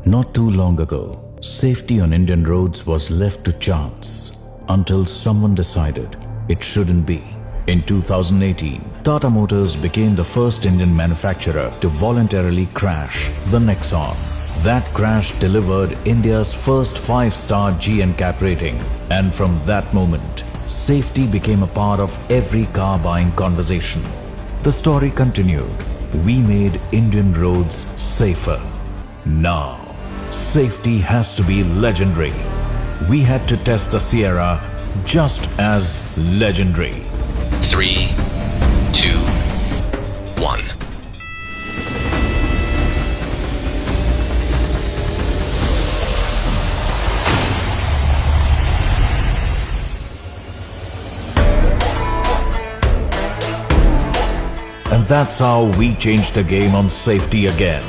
Not too long ago, safety on Indian roads was left to chance until someone decided it shouldn't be. In 2018, Tata Motors became the first Indian manufacturer to voluntarily crash the Nexon. That crash delivered India's first 5-star G NCAP rating, and from that moment, safety became a part of every car buying conversation. The story continued. We made Indian roads safer. Now, safety has to be legendary. We had to test the Sierra just as legendary. 3, 2, 1. And that's how we changed the game on safety again.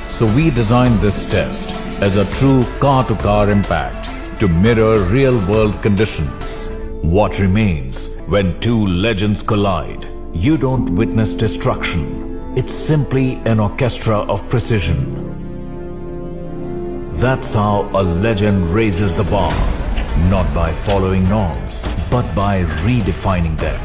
So we designed this test as a true car-to-car impact to mirror real-world conditions. What remains when two legends collide? You don't witness destruction. It's simply an orchestra of precision. That's how a legend raises the bar, not by following norms, but by redefining them.